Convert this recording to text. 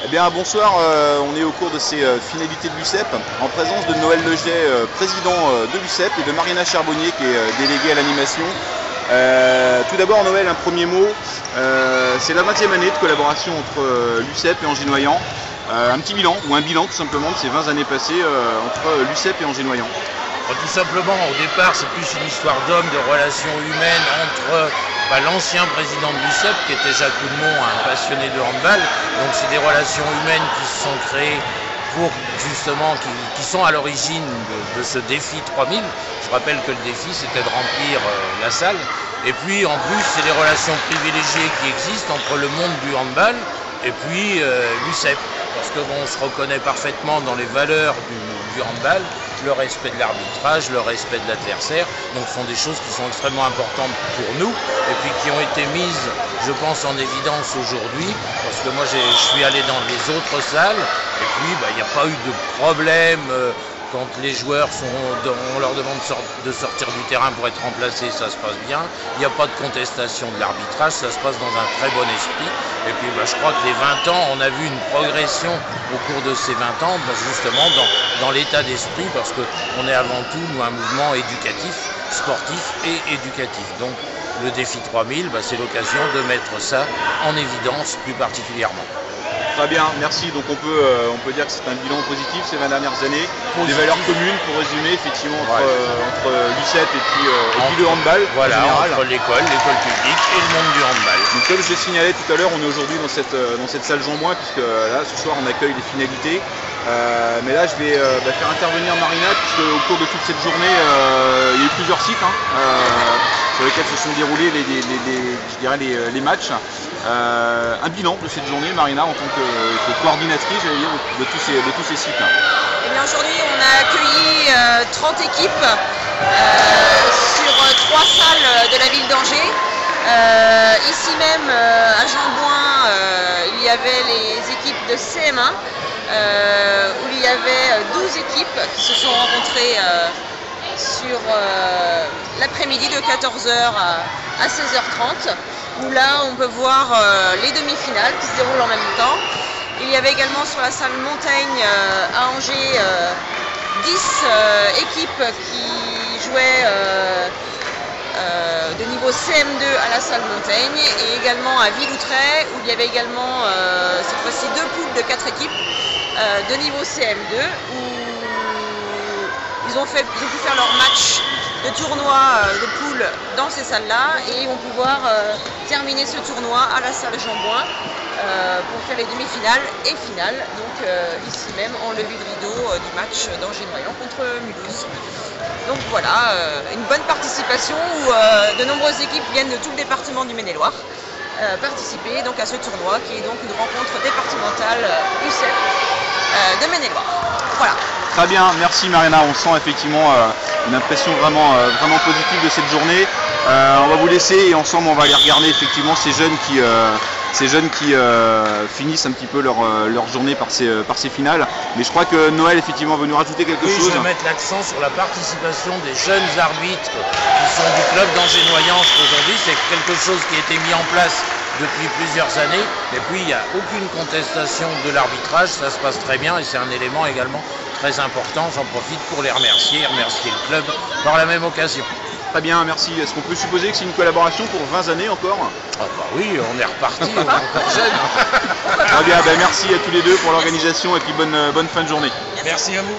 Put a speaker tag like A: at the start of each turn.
A: bien bonsoir, on est au cours de ces finalités de l'UCEP en présence de Noël Leget, président de l'UCEP, et de Marina Charbonnier qui est déléguée à l'animation. Tout d'abord Noël, un premier mot, c'est la 20e année de collaboration entre l'UCEP et Angers-Noyant. Un petit bilan, ou un bilan tout simplement de ces 20 années passées entre l'UCEP et Angers-Noyant.
B: Tout simplement, au départ, c'est plus une histoire d'hommes, de relations humaines entre l'ancien président de l'UCEP, qui était Jacques Houdemont, un passionné de handball. Donc c'est des relations humaines qui se sont créées pour justement, qui sont à l'origine de ce défi 3000. Je rappelle que le défi, c'était de remplir la salle. Et puis en plus, c'est des relations privilégiées qui existent entre le monde du handball et puis l'UCEP. Parce qu'on se reconnaît parfaitement dans les valeurs du handball, le respect de l'arbitrage, le respect de l'adversaire. Donc ce sont des choses qui sont extrêmement importantes pour nous et puis qui ont été mises, je pense, en évidence aujourd'hui. Parce que moi, je suis allé dans les autres salles et puis il n'y a pas eu de problème. Quand les joueurs on leur demande de sortir du terrain pour être remplacés, ça se passe bien. Il n'y a pas de contestation de l'arbitrage, ça se passe dans un très bon esprit. Et puis je crois que les 20 ans, on a vu une progression au cours de ces 20 ans, justement dans l'état d'esprit, parce qu'on est avant tout, nous, un mouvement éducatif, sportif et éducatif. Donc le défi 3000, c'est l'occasion de mettre ça en évidence plus particulièrement.
A: Très bien, merci. Donc on peut dire que c'est un bilan positif ces 20 dernières années. Des valeurs communes, pour résumer, effectivement, entre l'UCEP et puis le handball.
B: Voilà, entre l'école publique et le monde du handball.
A: Donc comme je signalais tout à l'heure, on est aujourd'hui dans cette salle Jean-Bouin, puisque là, ce soir, on accueille les finalités. Mais là, je vais faire intervenir Marina, puisque au cours de toute cette journée, il y a eu plusieurs sites sur lesquels se sont déroulés les matchs. Un bilan de cette journée, Marina, en tant que coordinatrice, j'allais dire, de tous ces sites.
C: Eh bien, aujourd'hui, on a accueilli 30 équipes sur 3 salles de la ville d'Angers. Ici même, à Jean-Bouin, il y avait les équipes de CM1, où il y avait 12 équipes qui se sont rencontrées sur l'après-midi de 14h à 16h30, où là on peut voir les demi-finales qui se déroulent en même temps. Il y avait également sur la salle Montaigne à Angers 10 équipes qui jouaient de niveau CM2 à la salle Montaigne, et également à Villoutray où il y avait également cette fois-ci 2 poules de 4 équipes de niveau CM2 où ils ont pu faire leur match de tournoi de poule dans ces salles-là, et ils vont pouvoir terminer ce tournoi à la salle Jean-Bouin pour faire les demi-finales et finales, donc ici même en levée de rideau du match d'Angers-Noyant contre Mulhouse. Donc voilà, une bonne participation où de nombreuses équipes viennent de tout le département du Maine-et-Loire participer donc à ce tournoi qui est donc une rencontre départementale UCEP de Maine-et-Loire. Voilà.
A: Très bien, merci Marina, on sent effectivement une impression vraiment positive de cette journée. On va vous laisser et ensemble on va aller regarder effectivement ces jeunes qui finissent un petit peu leur journée par ces finales. Mais je crois que Noël effectivement veut nous rajouter quelque chose.
B: Je vais mettre l'accent sur la participation des jeunes arbitres qui sont du club d'Angers-Noyant aujourd'hui. C'est quelque chose qui a été mis en place depuis plusieurs années, et puis il n'y a aucune contestation de l'arbitrage, ça se passe très bien et c'est un élément également très important. J'en profite pour les remercier le club par la même occasion.
A: Très bien, merci. Est-ce qu'on peut supposer que c'est une collaboration pour 20 années encore?
B: Oui, on est reparti, on est encore jeune.
A: Très bien, merci à tous les deux pour l'organisation et puis bonne fin de journée.
B: Merci à vous.